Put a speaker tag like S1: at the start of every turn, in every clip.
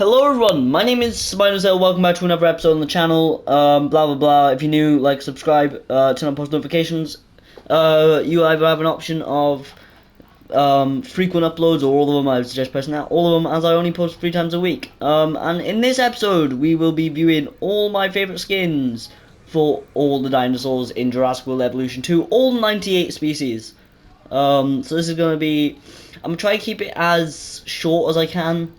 S1: Hello everyone, my name is Spinozel, welcome back to another episode on the channel, blah blah blah. If you're new, like, subscribe, turn on post notifications. You either have an option of frequent uploads or all of them. I would suggest pressing that, all of them, as I only post 3 times a week. And in this episode, we will be viewing all my favourite skins for all the dinosaurs in Jurassic World Evolution 2, all 98 species. So this is going to be, I'm going to try to keep it as short as I can.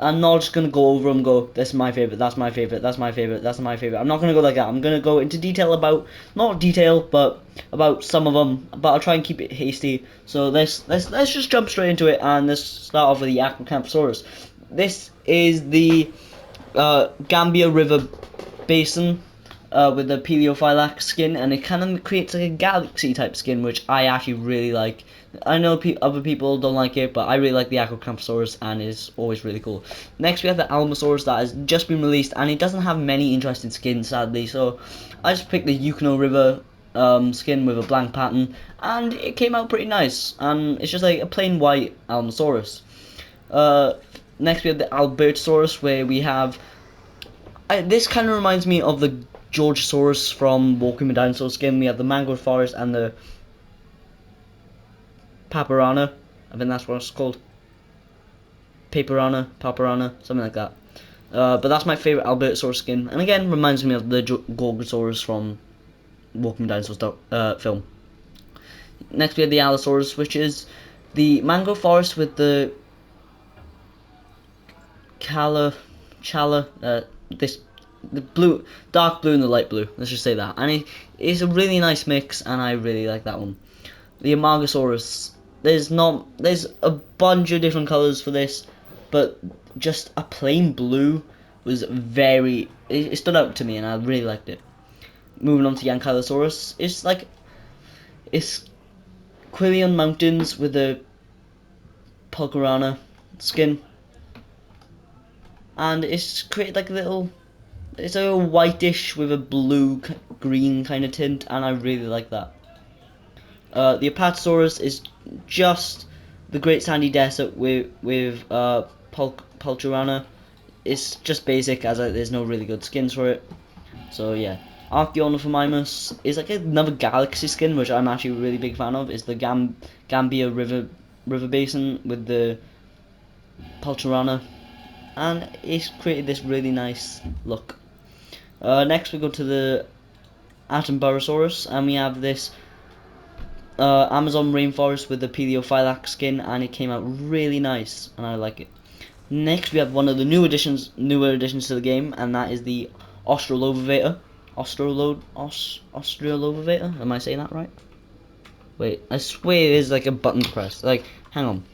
S1: I'm not just going to go over them and go, this is my favourite, that's my favourite, that's my favourite, that's my favourite. I'm not going to go like that. I'm going to go into detail about, not detail, but about some of them. But I'll try and keep it hasty. So let's just jump straight into it, and let's start off with the Acrocanthosaurus. This is the Gambia River Basin with the Paleophylax skin, and it kind of creates like a galaxy type skin, which I actually really like. I know other people don't like it, but I really like the Acrocanthosaurus, and it's always really cool. Next we have the Allosaurus that has just been released, and it doesn't have many interesting skins, sadly, so I just picked the Yukon River skin with a blank pattern, and it came out pretty nice, and it's just like a plain white Allosaurus. Next we have the Albertosaurus, where we have... this kind of reminds me of the Georgosaurus from Walking with Dinosaurs skin. We have the mangrove forest and the Paparana. I think that's what it's called. Paparana, something like that. But that's my favourite Albertosaurus skin. And again, reminds me of the Gorgosaurus from Walking with Dinosaurs film. Next we have the Allosaurus, which is the mangrove forest with the the blue, dark blue and the light blue. Let's just say that. And it's a really nice mix, and I really like that one. The Amargasaurus. There's a bunch of different colours for this, but just a plain blue was it stood out to me, and I really liked it. Moving on to Ankylosaurus. It's Quillian Mountains with the Pulcherana skin, and it's created like a little... It's a whitish with a blue-green kind of tint, and I really like that. The Apatosaurus is just the Great Sandy Desert with Pulcherana. It's just basic, as there's no really good skins for it. So yeah. Archaeonophomimus is like another galaxy skin, which I'm actually a really big fan of. It's the Gambia River Basin with the Pulcherana, and it's created this really nice look. Next we go to the Atombarosaurus, and we have this Amazon rainforest with the Paleophylax skin, and it came out really nice, and I like it. Next we have one of the newer additions to the game, and that is the Australovator. Australovator? Am I saying that right? Wait, I swear there's like a button to press. Like, hang on.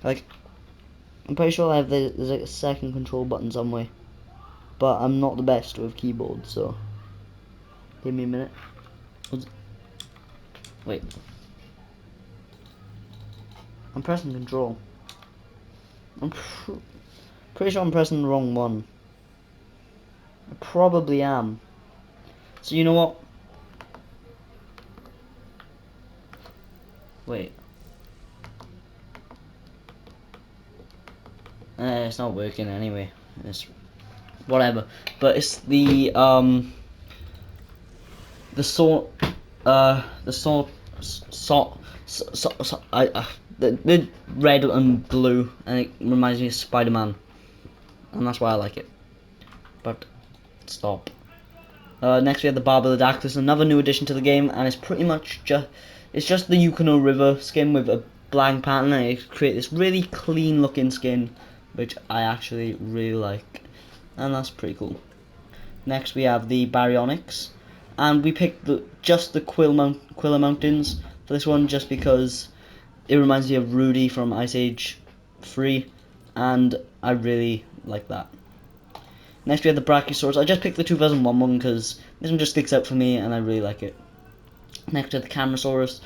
S1: Like, I'm pretty sure there's like a second control button somewhere. But I'm not the best with keyboards, so give me a minute. Wait. I'm pressing control. I'm pretty sure I'm pressing the wrong one. I probably am. So you know what? Wait. It's not working anyway. It's whatever. But it's the red and blue, and it reminds me of Spider-Man, and that's why I like it. But stop. Next we have the Barbelodactylus, another new addition to the game, and it's pretty much just the Yukon River skin with a blank pattern, and it creates this really clean looking skin, which I actually really like, and that's pretty cool. Next we have the Baryonyx, and we picked just the Quilla Mountains for this one, just because it reminds me of Rudy from Ice Age 3, and I really like that. Next we have the Brachiosaurus. I just picked the 2001 one because this one just sticks out for me, and I really like it. Next we have the Camarasaurus,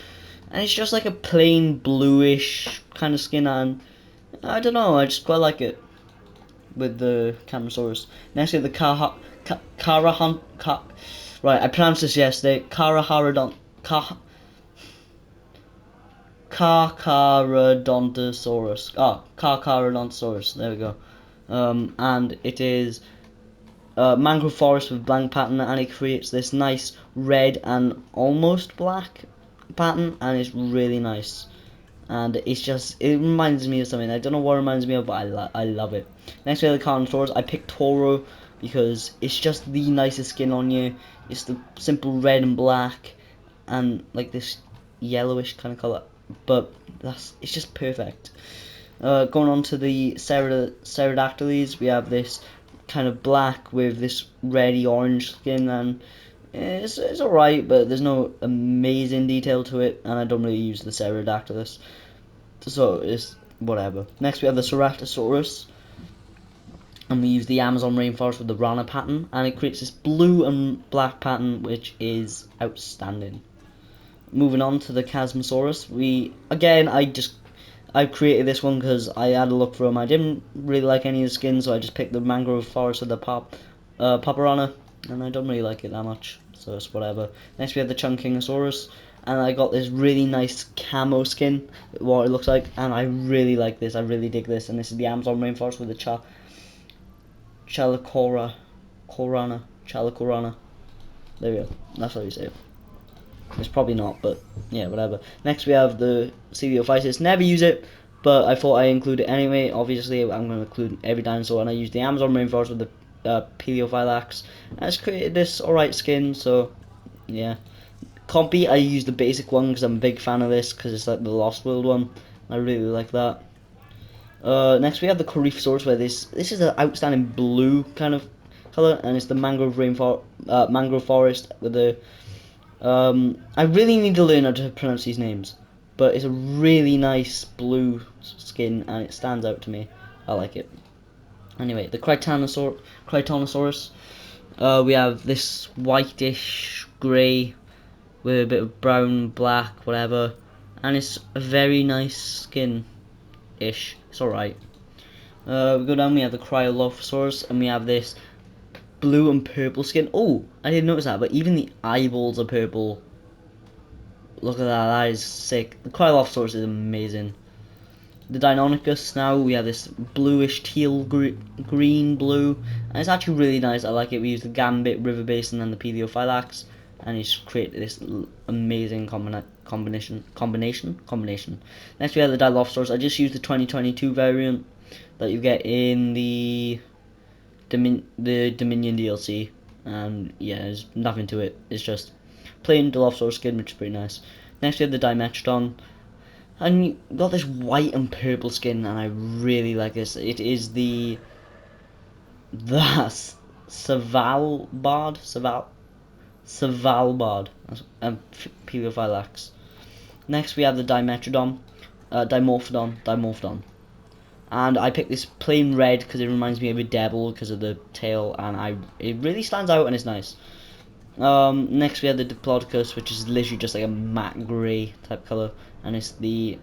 S1: and it's just like a plain bluish kind of skin, and I don't know, I just quite like it with the Camarasaurus. Next we have the right, I pronounced this yesterday. Carcharodontosaurus. Carcharodontosaurus. There we go. and it is mangrove forest with blank pattern, and it creates this nice red and almost black pattern, and it's really nice. And it's just, it reminds me of something. I don't know what it reminds me of, but I love it. Next we have the carnosaurs. I picked Toro because it's just the nicest skin on you. It's the simple red and black and like this yellowish kind of color, but it's just perfect. Going on to the Pterodactyls, we have this kind of black with this reddy orange skin, and it's alright, but there's no amazing detail to it, and I don't really use the Pterodactylus, so it's whatever. Next we have the Ceratosaurus, and we use the Amazon rainforest with the Rana pattern, and it creates this blue and black pattern which is outstanding. Moving on to the Chasmosaurus, I created this one because I had a look for them. I didn't really like any of the skins, so I just picked the mangrove forest with the Paparana, and I don't really like it that much, so it's whatever. Next we have the Chunkingosaurus, and I got this really nice camo skin, what it looks like, and I really like this. I really dig this, and this is the Amazon rainforest with the Chalacorana. There we go. That's how you say it. It's probably not, but yeah, whatever. Next we have the Coelophysis. Never use it, but I thought I'd include it anyway. Obviously, I'm going to include every dinosaur, and I used the Amazon rainforest with the Paleophylax. And it's created this alright skin, so yeah. Compy, I used the basic one because I'm a big fan of this, because it's like the Lost World one. I really like that. Next we have the Coryphosaurus, where this is an outstanding blue kind of color, and it's the mangrove forest with the I really need to learn how to pronounce these names, but it's a really nice blue skin, and it stands out to me. I like it. Anyway, the Crichtonosaurus. We have this whitish grey with a bit of brown, black, whatever, and it's a very nice skin-ish. It's alright. We go down, we have the Cryolophosaurus, and we have this blue and purple skin. Oh, I didn't notice that, but even the eyeballs are purple. Look at that is sick. The Cryolophosaurus is amazing. The Deinonychus, now we have this bluish teal green blue, and it's actually really nice. I like it. We use the Gambit, River Basin, and the Paleophylax, and it's created this amazing combination. Next we have the Dilophosaurus. I just used the 2022 variant that you get in the Dominion DLC, and yeah, there's nothing to it. It's just plain Dilophosaurus skin, which is pretty nice. Next we have the Dimetrodon, and you got this white and purple skin, and I really like this. It is the Svalbard and Paleophylax. Next we have the Dimorphodon. And I picked this plain red because it reminds me of a devil because of the tail, and it really stands out and it's nice. Next we have the Diplodocus, which is literally just like a matte grey type colour, and it's the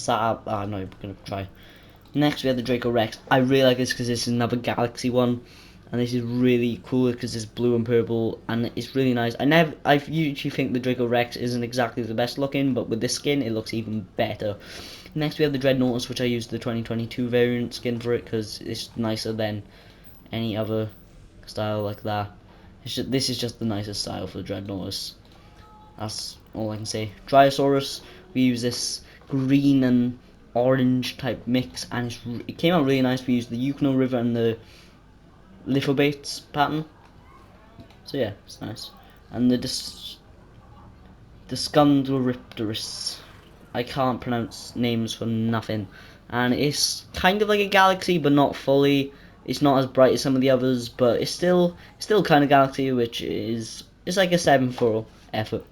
S1: no, I'm gonna try. Next we have the Draco Rex. I really like this because this is another galaxy one, and this is really cool because it's blue and purple, and it's really nice. I usually think the Draco Rex isn't exactly the best looking, but with this skin it looks even better. Next we have the Dreadnoughtus, which I used the 2022 variant skin for it because it's nicer than any other style like that. This is just the nicest style for the Dreadnoughtus. That's all I can say. Dryosaurus, we use this green and orange type mix, and it came out really nice. We used the Yukno River and the Lithobates pattern, so yeah, it's nice. And the Discundoripterus, I can't pronounce names for nothing, and it's kind of like a galaxy but not fully. It's not as bright as some of the others, but it's still kind of galaxy, which is like a 7 for effort.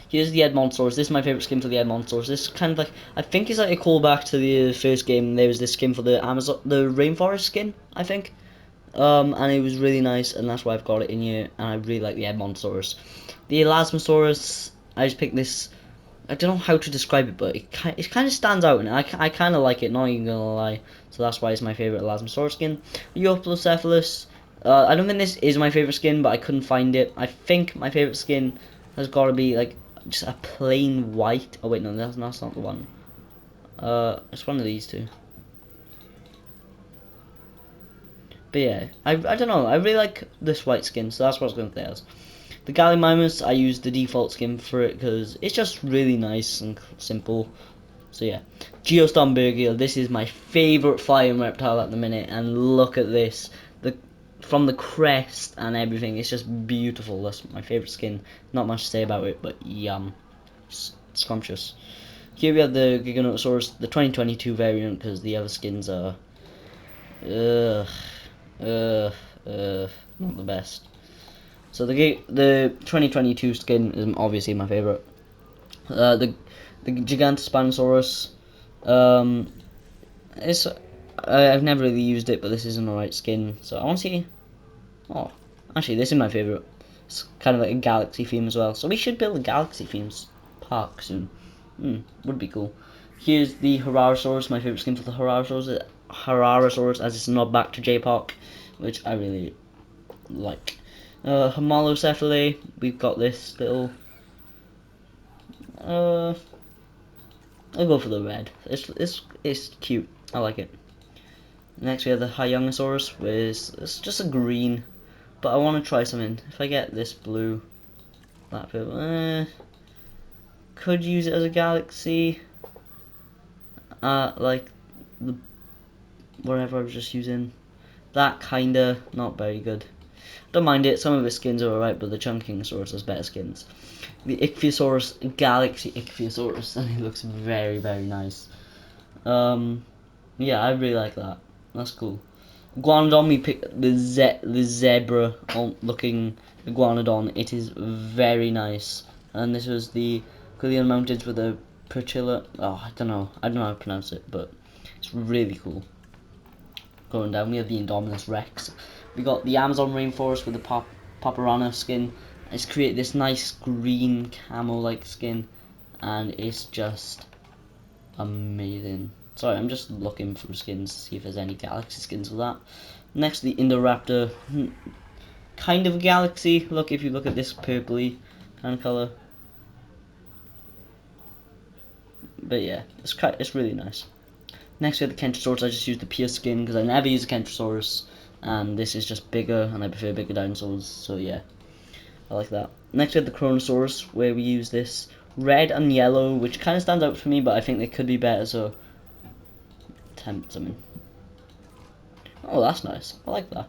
S1: Here's the Edmontosaurus. This is my favourite skin for the Edmontosaurus. This is kind of like, I think it's like a callback to the first game. There was this skin for the rainforest skin, I think. And it was really nice, and that's why I've got it in here, and I really like the Edmontosaurus. The Elasmosaurus, I just picked this. I don't know how to describe it, but it kind of stands out, and I kind of like it, not even gonna lie. So that's why it's my favourite Elasmosaurus skin. Euoplocephalus, I don't think this is my favourite skin, but I couldn't find it. I think my favourite skin has got to be like just a plain white. Oh wait, no, that's not the one. It's one of these two. But yeah, I don't know. I really like this white skin, so that's what I was going to say as. The Gallimimus, I use the default skin for it because it's just really nice and simple. So yeah, Geostormbergia, this is my favourite flying reptile at the minute, and look at this. From the crest and everything, it's just beautiful. That's my favourite skin. Not much to say about it, but yum. Scrumptious. Here we have the Giganotosaurus, the 2022 variant, because the other skins are ugh, ugh, not the best. So the 2022 skin is obviously my favourite. The Gigantospinosaurus, it's I've never really used it, but this is an alright skin. So I want to see. Oh, actually, this is my favourite. It's kind of like a galaxy theme as well. So we should build a galaxy themes park soon. Would be cool. Here's the Hararosaurus, my favourite skin for the Hararosaurus, as it's a nod back to J-Park, which I really like. Homalocephale, we've got this little. I'll go for the red. It's cute. I like it. Next we have the Hyungosaurus, which it's just a green, but I want to try something. If I get this blue, that bit, could use it as a galaxy. Like the whatever I was just using, that kinda not very good. Don't mind it. Some of the skins are alright, but the Chunkingosaurus has better skins. The Ichthyosaurus, Galaxy Ichthyosaurus, and it looks very, very nice. Yeah, I really like that. That's cool. Iguanodon, we picked the zebra looking Iguanodon. It is very nice. And this was the Quillian Mountains with the Perchilla. Oh, I don't know how to pronounce it, but it's really cool. Going down, we have the Indominus Rex. We got the Amazon rainforest with the Paparana skin. It's created this nice green camo-like skin, and it's just amazing. Sorry, I'm just looking for skins to see if there's any galaxy skins with that. Next, the Indoraptor, kind of a galaxy. Look, if you look at this purpley kind of color. But yeah, it's really nice. Next we have the Kentrosaurus. I just used the pure skin because I never use a Kentrosaurus, and this is just bigger, and I prefer bigger dinosaurs, so yeah, I like that. Next we have the Chronosaurus, where we use this red and yellow, which kind of stands out for me, but I think they could be better, so attempt something. Oh, that's nice. I like that.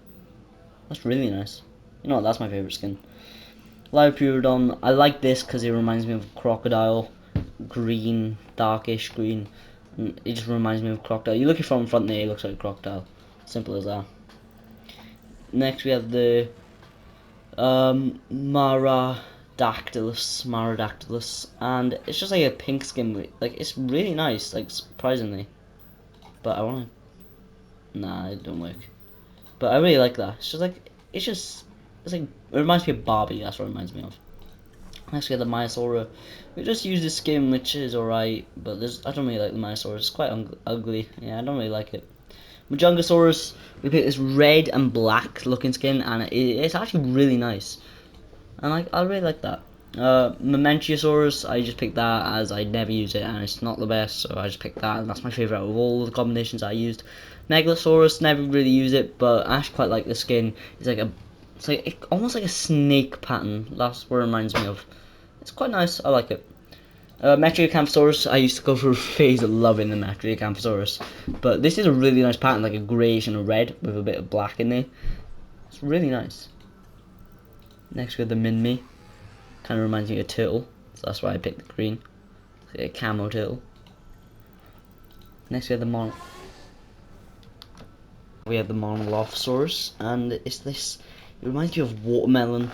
S1: That's really nice. You know what, that's my favourite skin. Liopleurodon, I like this because it reminds me of a crocodile. Green, darkish green. It just reminds me of a crocodile. You look at it from front there, it looks like a crocodile. Simple as that. Next we have the Marodactylus, and it's just like a pink skin. Like, it's really nice, like, surprisingly. But I wanna. Nah, it don't work. But I really like that. It's just like it's like it reminds me of Barbie. That's what it reminds me of. Next we have the Myosaura. We just use the skin, which is alright, but I don't really like the Myosaurus. It's quite ugly. Yeah, I don't really like it. Majungasaurus, we picked this red and black looking skin, and it's actually really nice. And I really like that. Mementiosaurus, I just picked that as I never use it, and it's not the best, so I just picked that, and that's my favourite out of all the combinations I used. Megalosaurus, never really use it, but I actually quite like the skin. It's almost like a snake pattern. That's what it reminds me of. It's quite nice. I like it. Metriacanthosaurus, I used to go through a phase of loving the Metriacanthosaurus, but this is a really nice pattern, like a greyish and a red with a bit of black in there. It's really nice. Next we have the Minmi. Kind of reminds me of a turtle, so that's why I picked the green. It's like a camo turtle. Next we have the Monolophosaurus, and it's this. It reminds me of watermelon.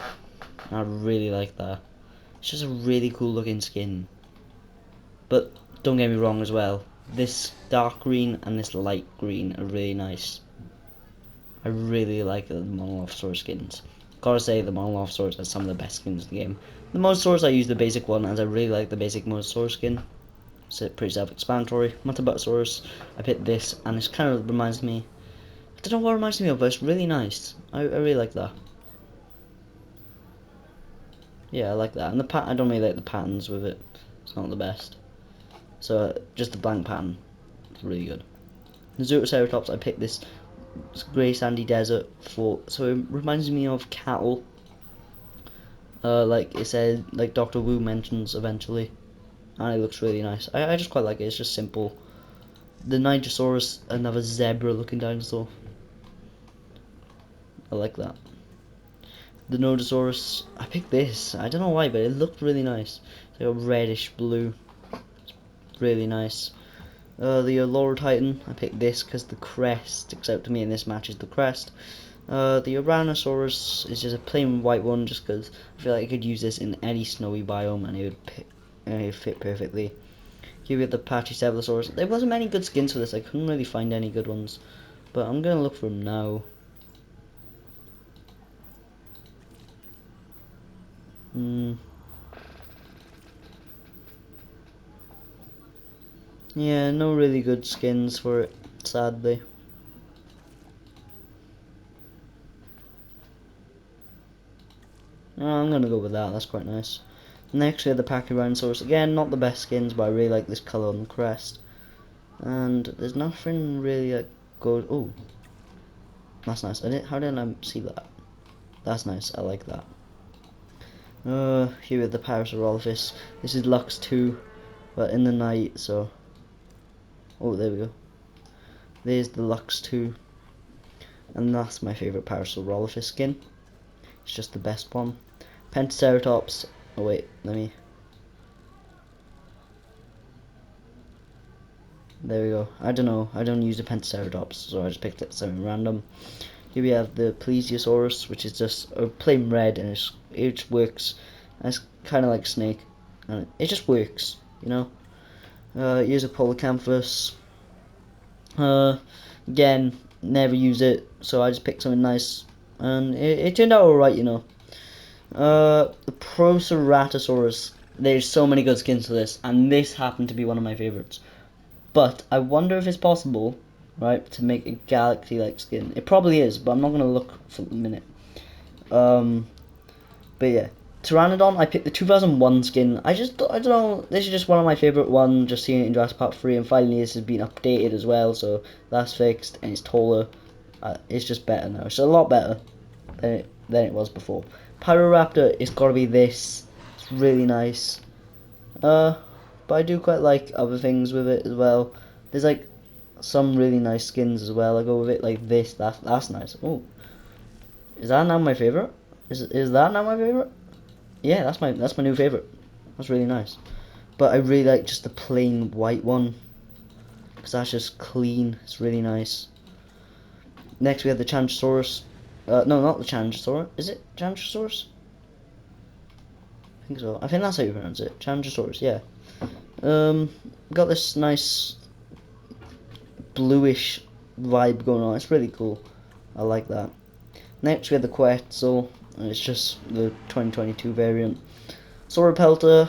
S1: And I really like that. It's just a really cool looking skin. But don't get me wrong as well. This dark green and this light green are really nice. I really like the Monolophosaurus skins. Gotta say, the Monolophosaurus has some of the best skins in the game. The Mosasaurus, I use the basic one, as I really like the basic Mosasaurus skin. It's pretty self-explanatory. Metabotosaurus, I picked this, and this kind of reminds me. I don't know what it reminds me of, but it's really nice. I really like that. Yeah, I like that. And I don't really like the patterns with it. It's not the best. So just the blank pattern. It's really good. The Zootoceratops, I picked this grey sandy desert so it reminds me of cattle. Like it said, like Dr. Wu mentions eventually, and it looks really nice. I just quite like it. It's just simple. The Nigersaurus, another zebra-looking dinosaur. I like that. The Nodosaurus, I picked this. I don't know why, but it looked really nice. It's like a reddish blue. It's really nice. The Laurel Titan, I picked this because the crest sticks out to me, and this matches the crest. The Uranosaurus is just a plain white one, just because I feel like I could use this in any snowy biome, and it would fit perfectly. Here we have the Pachycephalosaurus. There wasn't many good skins for this. I couldn't really find any good ones, but I'm gonna look for them now. Yeah, no really good skins for it, sadly. Oh, I'm gonna go with that. That's quite nice. Next we have the Pachyrhinosaurus. Again, not the best skins, but I really like this colour on the crest. And there's nothing really that goes. Oh, that's nice. How did I see that? That's nice. I like that. Here we have the Parasaurolophus. This is Lux 2, but in the night. So, oh, there we go. There's the Lux 2, and that's my favourite Parasaurolophus skin. It's just the best one. Pentaceratops. Oh wait, let me. There we go. I don't know. I don't use the Pentaceratops, so I just picked it something random. Here we have the Plesiosaurus, which is just a plain red, and it just works. It's kind of like snake, and it just works, you know. Here's a Polycanthus. Again, never use it, so I just picked something nice, and it turned out alright, you know. The Proceratosaurus. There's so many good skins for this, and this happened to be one of my favorites. But I wonder if it's possible, right, to make a galaxy-like skin. It probably is, but I'm not gonna look for a minute. But yeah, Pteranodon. I picked the 2001 skin. I don't know. This is just one of my favorite ones. Just seeing it in Jurassic Park 3, and finally this has been updated as well, so that's fixed, and it's taller. It's just better now. It's a lot better than it was before. Pyroraptor, it's gotta be this. It's really nice. But I do quite like other things with it as well. There's like some really nice skins as well. I go with it like this. That's nice. Oh, is that now my favorite? Is that now my favorite? Yeah, that's my new favorite. That's really nice. But I really like just the plain white one, because that's just clean. It's really nice. Next we have the Chantrosaurus. No, not the Chantrosaurus. Is it Chantrosaurus? I think so. I think that's how you pronounce it. Chantrosaurus. Yeah. Got this nice bluish vibe going on. It's really cool. I like that. Next we have the Quetzal, and it's just the 2022 variant. Sauropelta,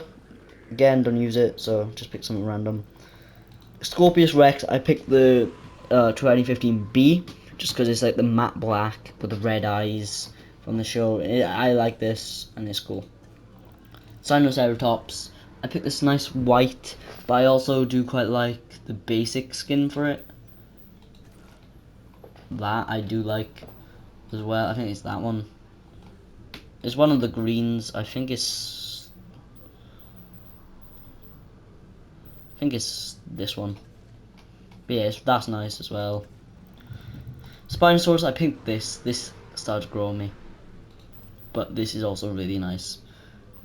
S1: again, don't use it, so just pick something random. Scorpius Rex, I picked the 2015B, just because it's like the matte black with the red eyes from the show. I like this, and it's cool. Sinoceratops, I picked this nice white, but I also do quite like the basic skin for it. That I do like as well. I think it's that one. It's one of the greens. I think it's this one. But yeah, that's nice as well. Spinosaurus, I picked this. This started growing me, but this is also really nice.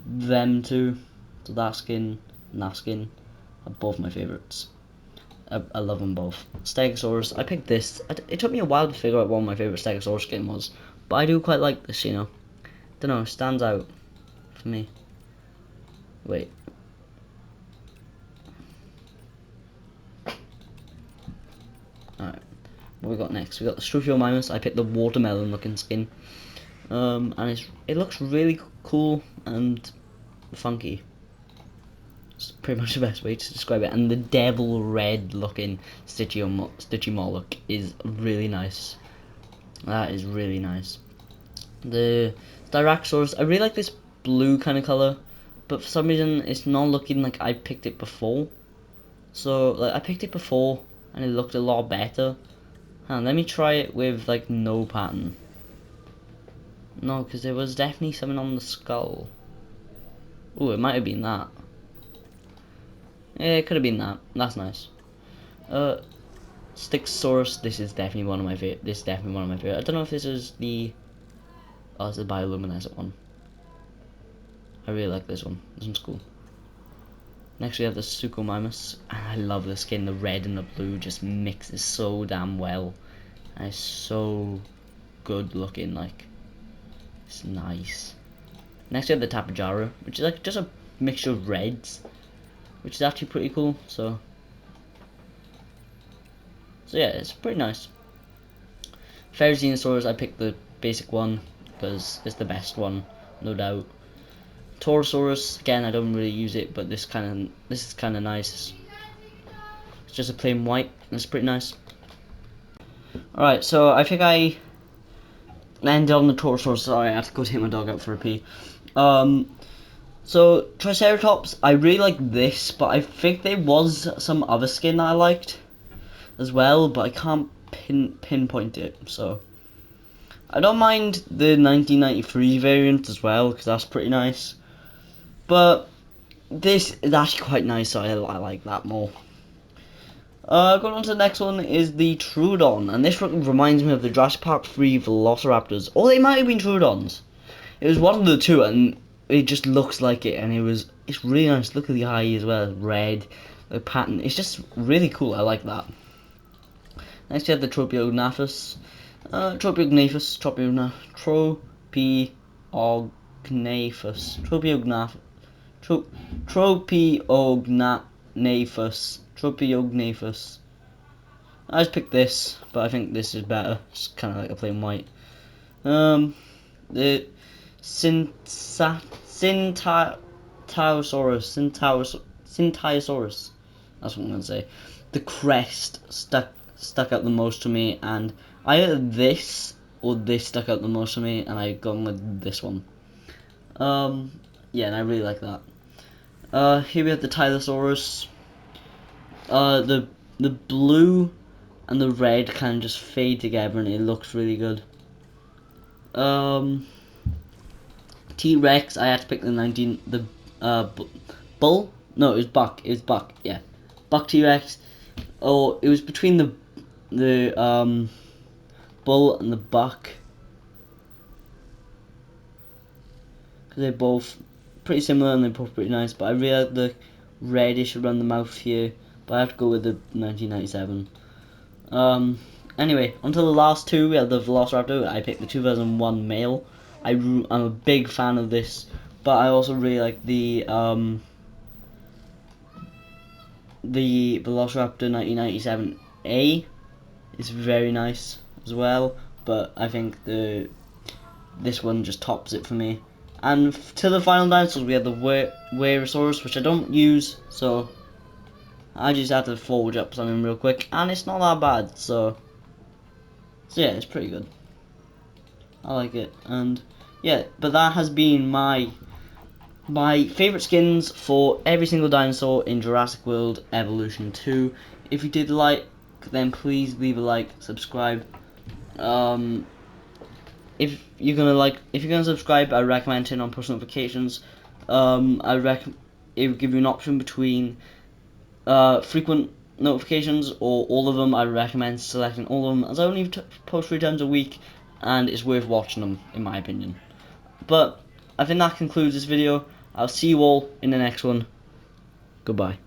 S1: Them two, so that skin and that skin, are both my favorites. I love them both. Stegosaurus, I picked this. It took me a while to figure out what my favorite Stegosaurus skin was, but I do quite like this, you know. Don't know, it stands out for me. Wait. Alright, what we got next? We got the Struthiomimus. I picked the watermelon looking skin. And it looks really cool and funky. It's pretty much the best way to describe it. And the devil red looking Stitchymoloch is really nice. That is really nice. The Styracosaurus, I really like this blue kind of colour, but for some reason it's not looking like I picked it before. So like I picked it before and it looked a lot better, And let me try it with like no pattern. No, because there was definitely something on the skull. Oh, it might have been that. Yeah, it could have been that. That's nice. Sticksaurus. This is definitely one of my favorite. This is definitely one of my favorite. I don't know if this is the. Oh, it's the bioluminescent one. I really like this one. This one's cool. Next we have the Suchomimus. I love the skin. The red and the blue just mixes so damn well. And it's so good looking. Like, it's nice. Next we have the Tapejara, which is like just a mixture of reds, which is actually pretty cool. So yeah, it's pretty nice. Dinosaurs, I picked the basic one because it's the best one, no doubt. Torosaurus, again, I don't really use it, but this is kind of nice. It's just a plain white, and it's pretty nice. Alright, so I think I landed on the Torosaurus. Sorry, I had to go take my dog out for a pee. So Triceratops, I really like this, but I think there was some other skin that I liked as well, but I can't pinpoint it. So I don't mind the 1993 variant as well, because that's pretty nice. But this is actually quite nice, so I like that more. Going on to the next one is the Troodon, and this reminds me of the Jurassic Park 3 Velociraptors. Or they might have been Troodons. It was one of the two, and it just looks like it, and it's really nice. Look at the eye as well, red, the pattern. It's just really cool. I like that. Next, we have the Tropiognathus. Tropiognathus. I just picked this, but I think this is better. It's kind of like a plain white. The Syntiosaurus. That's what I'm gonna say. The crest stuck out the most to me, and either this or this stuck out the most to me, and I gone with this one. Yeah, and I really like that. Here we have the Tylosaurus. The blue and the red kind of just fade together, and it looks really good. T-Rex, I had to pick the bull? No, it was buck. It was buck, yeah. Buck T-Rex. Oh, it was between the bull and the buck. Because they're both pretty similar and they're both pretty nice, but I really like the reddish around the mouth here, but I have to go with the 1997. Anyway, until the last two, we have the Velociraptor. I picked the 2001 male. I'm a big fan of this, but I also really like the Velociraptor 1997A. It's very nice as well, but I think this one just tops it for me. And to the final dinosaurs, we have the Werosaurus, which I don't use, so I just had to forge up something real quick, and it's not that bad, so yeah, it's pretty good. I like it, and yeah, but that has been my favourite skins for every single dinosaur in Jurassic World Evolution 2. If you did like, then please leave a like, subscribe. If you're gonna subscribe, I recommend turning on push notifications. It would give you an option between frequent notifications or all of them. I recommend selecting all of them, as I only post 3 times a week, and it's worth watching them in my opinion. But I think that concludes this video. I'll see you all in the next one. Goodbye.